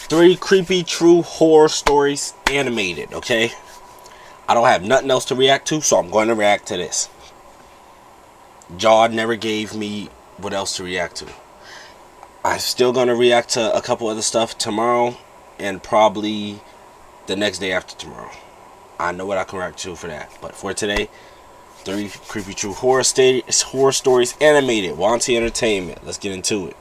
3 creepy true horror stories animated, okay? I don't have nothing else to react to, so I'm going to react to this. Jaw never gave me what else to react to. I'm still going to react to a couple other stuff tomorrow and probably the next day after tomorrow. I know what I can react to for that. But for today, 3 creepy true horror stories animated. Wanty Entertainment. Let's get into it.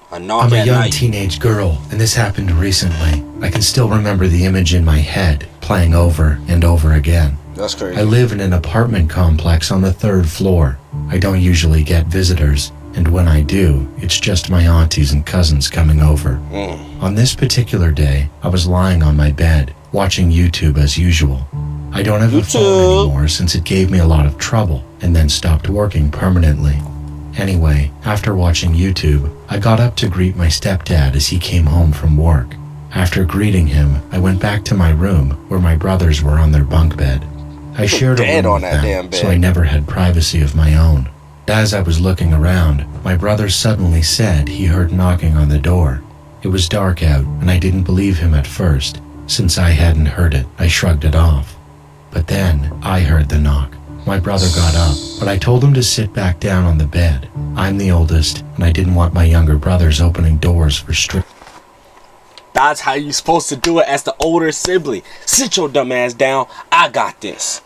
I'm a young teenage girl, and this happened recently. I can still remember the image in my head, playing over and over again. That's crazy. I live in an apartment complex on the 3rd floor. I don't usually get visitors, and when I do, it's just my aunties and cousins coming over. On this particular day, I was lying on my bed, watching YouTube as usual. I don't have a phone anymore since it gave me a lot of trouble, and then stopped working permanently. Anyway, after watching YouTube, I got up to greet my stepdad as he came home from work. After greeting him, I went back to my room where my brothers were on their bunk bed. I shared a room with them, so I never had privacy of my own. As I was looking around, my brother suddenly said he heard knocking on the door. It was dark out, and I didn't believe him at first. Since I hadn't heard it, I shrugged it off. But then, I heard the knock. My brother got up, but I told him to sit back down on the bed. I'm the oldest, and I didn't want my younger brothers opening doors for That's how you supposed to do it as the older sibling. Sit your dumb ass down. I got this.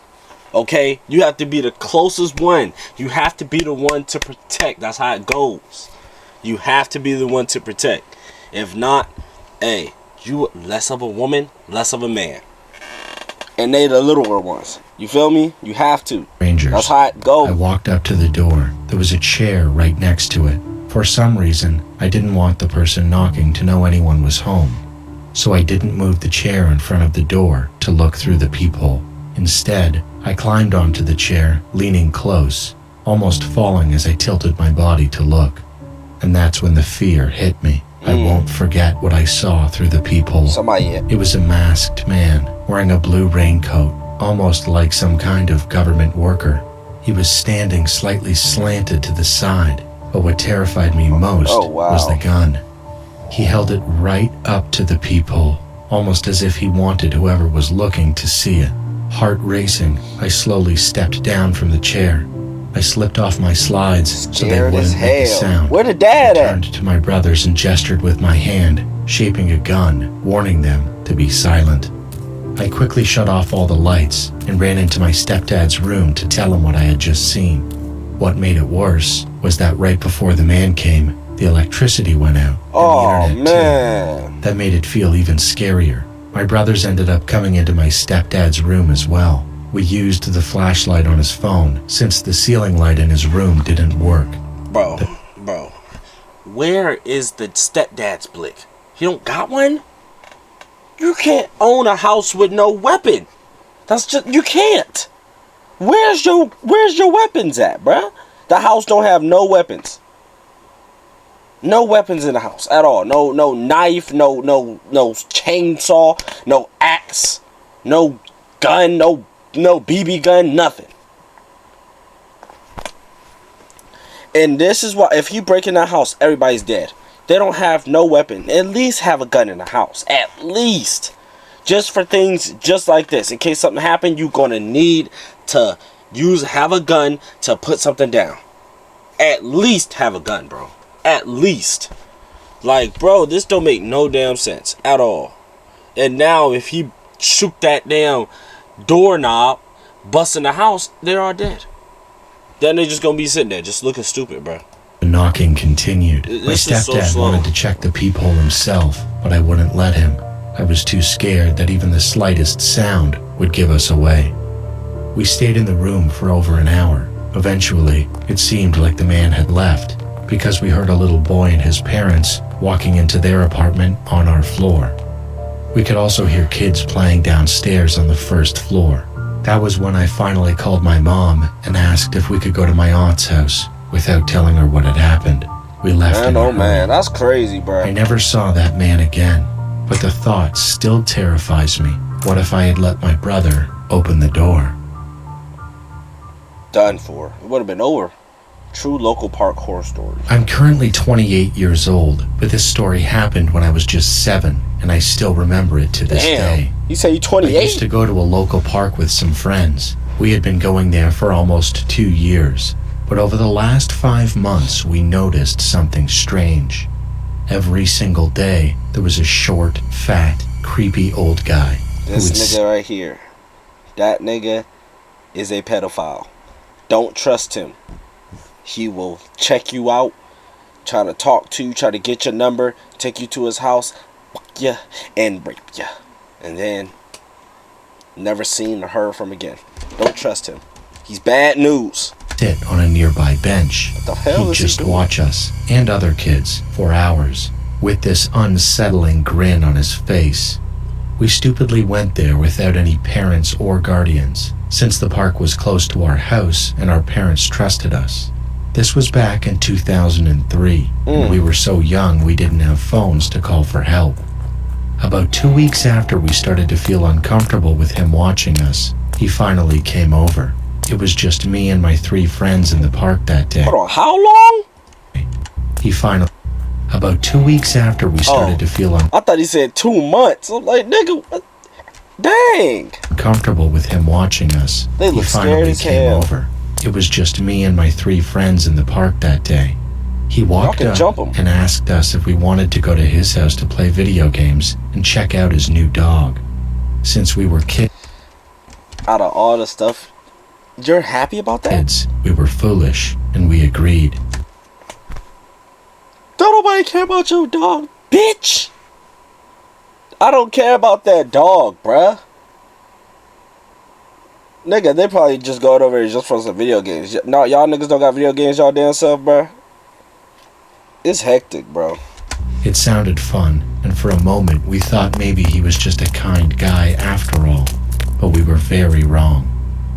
Okay? You have to be the closest one. You have to be the one to protect. That's how it goes. You have to be the one to protect. If not, hey, you less of a woman, less of a man. And they the littler ones. You feel me? You have to. Strangers. That's how it goes. I walked up to the door. There was a chair right next to it. For some reason, I didn't want the person knocking to know anyone was home. So I didn't move the chair in front of the door to look through the peephole. Instead, I climbed onto the chair, leaning close, almost falling as I tilted my body to look. And that's when the fear hit me. I won't forget what I saw through the peephole. It was a masked man wearing a blue raincoat, almost like some kind of government worker. He was standing slightly slanted to the side, but what terrified me most was the gun. He held it right up to the peephole, almost as if he wanted whoever was looking to see it. Heart racing, I slowly stepped down from the chair. I slipped off my slides so they wouldn't make a sound. Where the dad I turned to my brothers and gestured with my hand, shaping a gun, warning them to be silent. I quickly shut off all the lights and ran into my stepdad's room to tell him what I had just seen. What made it worse was that right before the man came, the electricity went out. And the internet too. That made it feel even scarier. My brothers ended up coming into my stepdad's room as well. We used the flashlight on his phone since the ceiling light in his room didn't work. Bro, where is the stepdad's blick? He don't got one? You can't own a house with no weapon. That's just, you can't. Where's your weapons at, bruh? The house don't have no weapons. No weapons in the house at all. No knife, no chainsaw, no axe, no gun, no BB gun, nothing. And this is why, if you break in that house, everybody's dead. They don't have no weapon. At least have a gun in the house. At least. Just for things just like this. In case something happened, you're going to need to have a gun to put something down. At least have a gun, bro. At least. Like, bro, this don't make no damn sense at all. And now, if he shoot that damn doorknob, busting the house, they're all dead. Then they're just gonna be sitting there, just looking stupid, bro. The knocking continued. My stepdad wanted to check the peephole himself, but I wouldn't let him. I was too scared that even the slightest sound would give us away. We stayed in the room for over an hour. Eventually, it seemed like the man had left, because we heard a little boy and his parents walking into their apartment on our floor. We could also hear kids playing downstairs on the 1st floor. That was when I finally called my mom and asked if we could go to my aunt's house without telling her what had happened. We left in a hurry. Man, that's crazy, bro. I never saw that man again, but the thought still terrifies me. What if I had let my brother open the door? Done for. It would have been over. True local park horror stories. I'm currently 28 years old, but this story happened when I was just 7, and I still remember it to this day. You say you're I 28? used to go to a local park with some friends. We had been going there for almost 2 years, but over the last 5 months, we noticed something strange. Every single day, there was a short, fat, creepy old guy. This nigga right here. That nigga is a pedophile. Don't trust him. He will check you out, try to talk to you, try to get your number, take you to his house, fuck ya, and rape ya. And then, never seen or heard from again. Don't trust him. He's bad news. Sit on a nearby bench. What the hell He'd is he just doing? watch us and other kids for hours with this unsettling grin on his face. We stupidly went there without any parents or guardians, since the park was close to our house and our parents trusted us. This was back in 2003, and we were so young we didn't have phones to call for help. About 2 weeks after we started to feel uncomfortable with him watching us, he finally came over. It was just me and my 3 friends in the park that day. Hold on, how long? About 2 weeks after we started to feel I thought he said 2 months. I'm like, nigga, what? Dang. uncomfortable with him watching us, They he look scared finally as came hell. over. It was just me and my 3 friends in the park that day. He walked can up jump him. and asked us if we wanted to go to his house to play video games and check out his new dog. Since we were Out of all the stuff, you're happy about that? kids, we were foolish, and we agreed. Don't nobody care about your dog, bitch. I don't care about that dog, bruh. Nigga, they probably just going over here just for some video games. No, y'all niggas don't got video games y'all damn self, bruh. It's hectic, bro. It sounded fun, and for a moment we thought maybe he was just a kind guy after all, but we were very wrong.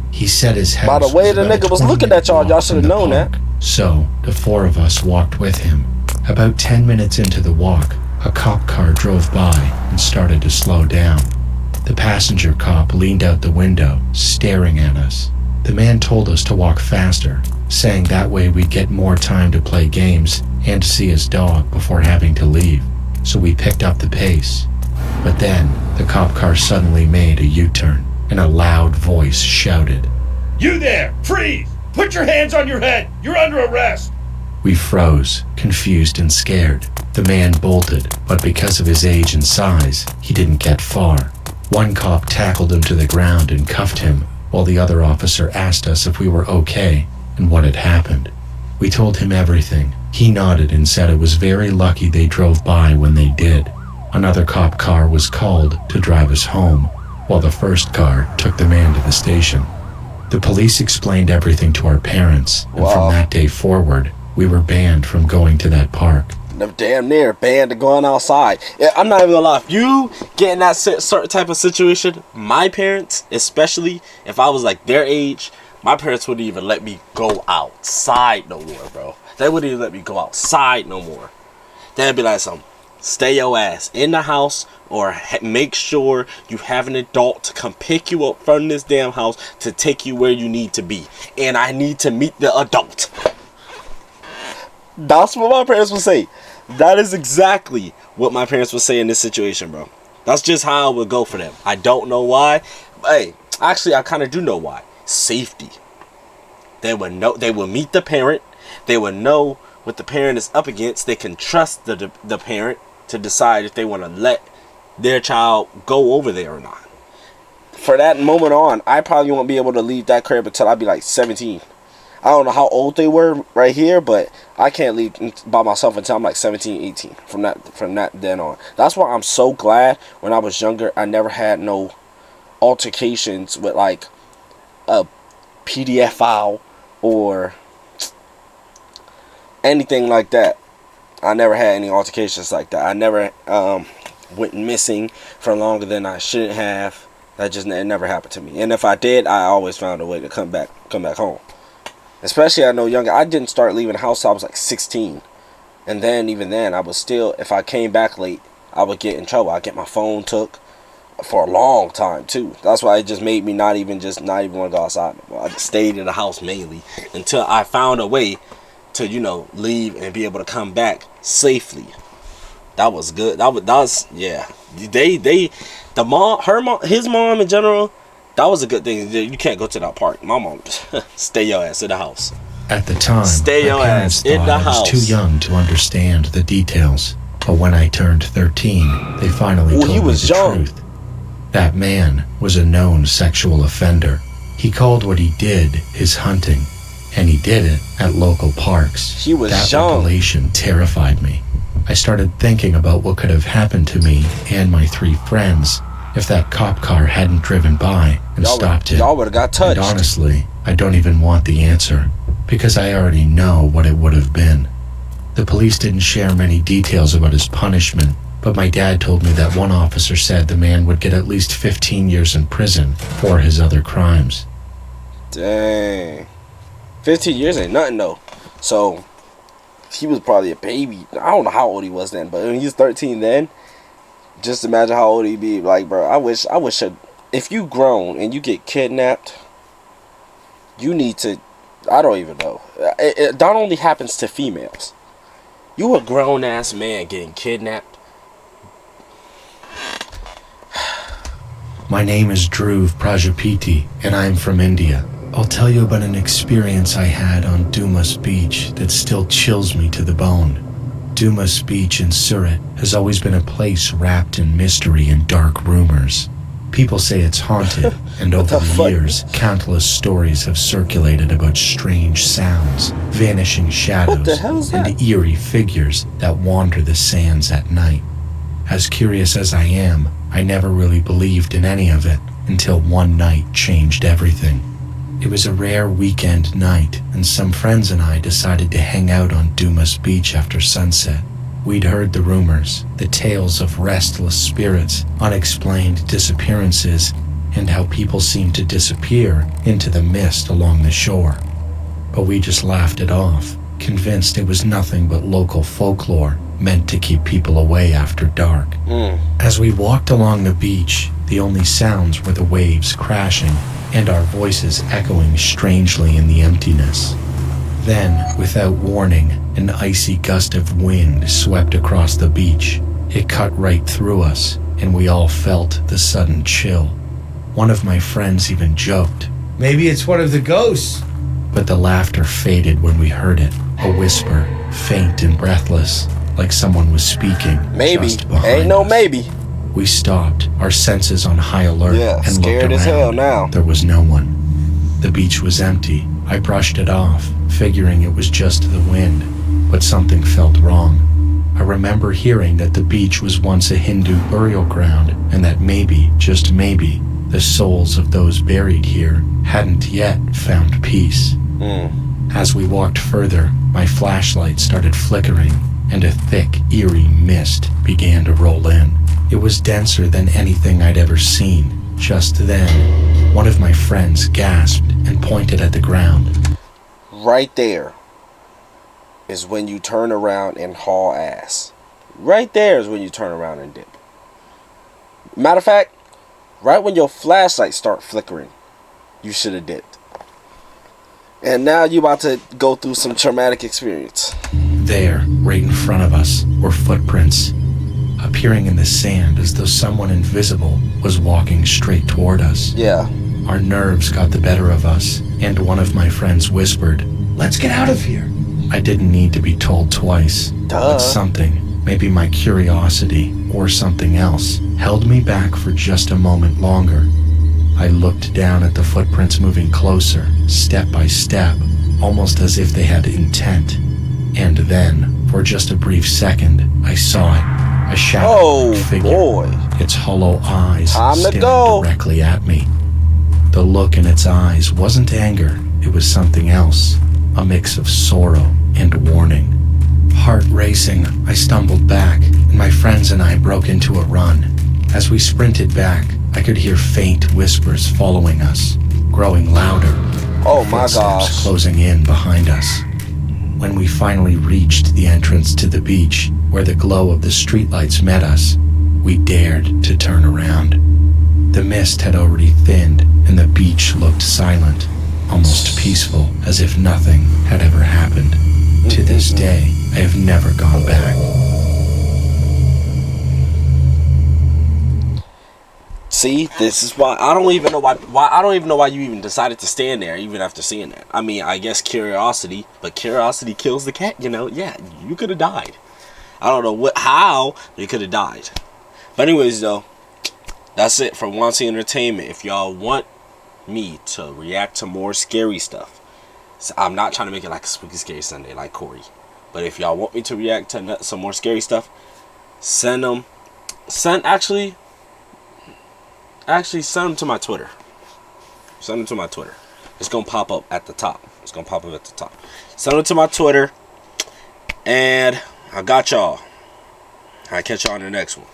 He said his house By the way was the about a nigga was 20-minute looking at y'all, walk y'all shoulda from the known that. park. So, the 4 of us walked with him. About 10 minutes into the walk, a cop car drove by and started to slow down. The passenger cop leaned out the window, staring at us. The man told us to walk faster, saying that way we'd get more time to play games and to see his dog before having to leave. So we picked up the pace. But then, the cop car suddenly made a U-turn, and a loud voice shouted, You there! Freeze! Put your hands on your head! You're under arrest! We froze, confused and scared. The man bolted, but because of his age and size, he didn't get far. One cop tackled him to the ground and cuffed him, while the other officer asked us if we were okay and what had happened. We told him everything. He nodded and said it was very lucky they drove by when they did. Another cop car was called to drive us home, while the first car took the man to the station. The police explained everything to our parents, and from that day forward, we were banned from going to that park. Them damn near banned to going outside. Yeah, I'm not even gonna lie. If you get in that certain type of situation, my parents, especially if I was like their age, my parents wouldn't even let me go outside no more, bro. They wouldn't even let me go outside no more. They'd be like, stay your ass in the house, or make sure you have an adult to come pick you up from this damn house to take you where you need to be. And I need to meet the adult. That's what my parents would say. That is exactly what my parents would say in this situation, bro. That's just how it would go for them. I don't know why. Hey, actually, I kind of do know why. Safety. They would know. They will meet the parent. They would know what the parent is up against. They can trust the parent to decide if they want to let their child go over there or not. For that moment on, I probably won't be able to leave that crib until I be like 17. I don't know how old they were right here, but I can't leave by myself until I'm like 17, 18. From that then on. That's why I'm so glad when I was younger, I never had no altercations with like a PDF file or anything like that. I never had any altercations like that. I never went missing for longer than I shouldn't have. It never happened to me. And if I did, I always found a way to come back home. Especially I know younger. I didn't start leaving the house till I was like 16. And then even then, I was still, if I came back late, I would get in trouble. I'd get my phone took for a long time too. That's why it just made me not even want to go outside. I just stayed in the house mainly until I found a way to, leave and be able to come back safely. That was good. That was yeah. His mom in general, that was a good thing. You can't go to that park. My mom, stay your ass in the house. At the time, stay your ass in the house. I was too young to understand the details. But when I turned 13, they finally told me the truth. That man was a known sexual offender. He called what he did his hunting, and he did it at local parks. That revelation terrified me. I started thinking about what could have happened to me and my 3 friends if that cop car hadn't driven by and stopped it. Y'all would have got touched. And honestly, I don't even want the answer, because I already know what it would have been. The police didn't share many details about his punishment, but my dad told me that one officer said the man would get at least 15 years in prison for his other crimes. Dang. 15 years ain't nothing though. So, he was probably a baby. I don't know how old he was then, but when he was 13 then, just imagine how old he'd be. Like, bro, I wish, if you grown and you get kidnapped, you need to, I don't even know. That only happens to females. You a grown-ass man getting kidnapped. My name is Dhruv Prajapati, and I'm from India. I'll tell you about an experience I had on Dumas Beach that still chills me to the bone. Dumas Beach in Surat has always been a place wrapped in mystery and dark rumors. People say it's haunted, and over the years, countless stories have circulated about strange sounds, vanishing shadows, and eerie figures that wander the sands at night. As curious as I am, I never really believed in any of it until one night changed everything. It was a rare weekend night, and some friends and I decided to hang out on Dumas Beach after sunset. We'd heard the rumors, the tales of restless spirits, unexplained disappearances, and how people seemed to disappear into the mist along the shore. But we just laughed it off, convinced it was nothing but local folklore meant to keep people away after dark. As we walked along the beach, the only sounds were the waves crashing and our voices echoing strangely in the emptiness. Then, without warning, an icy gust of wind swept across the beach. It cut right through us, and we all felt the sudden chill. One of my friends even joked, "Maybe it's one of the ghosts." But the laughter faded when we heard it, a whisper, faint and breathless, like someone was speaking. Maybe. Just behind Ain't no us. maybe. We stopped, our senses on high alert, and scared looked as around. hell now. There was no one. The beach was empty. I brushed it off, figuring it was just the wind, but something felt wrong. I remember hearing that the beach was once a Hindu burial ground, and that maybe, just maybe, the souls of those buried here hadn't yet found peace. As we walked further, my flashlight started flickering, and a thick, eerie mist began to roll in. It was denser than anything I'd ever seen. Just then, one of my friends gasped and pointed at the ground. Right there is when you turn around and haul ass. Right there is when you turn around and dip. Matter of fact, right when your flashlight start flickering, you should have dipped. And now you about to go through some traumatic experience. There, right in front of us, were footprints, appearing in the sand as though someone invisible was walking straight toward us. Yeah. Our nerves got the better of us, and one of my friends whispered, "Let's get out of here." I didn't need to be told twice, but something, maybe my curiosity or something else, held me back for just a moment longer. I looked down at the footprints moving closer, step by step, almost as if they had intent. And then, for just a brief second, I saw it, a shadowy figure, boy. its hollow eyes Time to staring go. directly at me. The look in its eyes wasn't anger, it was something else, a mix of sorrow and warning. Heart racing, I stumbled back, and my friends and I broke into a run. As we sprinted back, I could hear faint whispers following us, growing louder. Oh my footsteps gosh. closing in behind us. When we finally reached the entrance to the beach, where the glow of the streetlights met us, we dared to turn around. The mist had already thinned, and the beach looked silent, almost peaceful, as if nothing had ever happened. To this day, I have never gone back. See, this is why I don't even know why I don't even know why you even decided to stand there even after seeing that. I mean, I guess curiosity, but curiosity kills the cat, you know. Yeah, you could have died. I don't know how you could have died. But anyways, though, that's it for Wanty Entertainment. If y'all want me to react to more scary stuff, so I'm not trying to make it like a Spooky Scary Sunday like Corey. But if y'all want me to react to some more scary stuff, send them to my Twitter. Send them to my Twitter. It's gonna pop up at the top. Send them to my Twitter. And I got y'all. I'll catch y'all in the next one.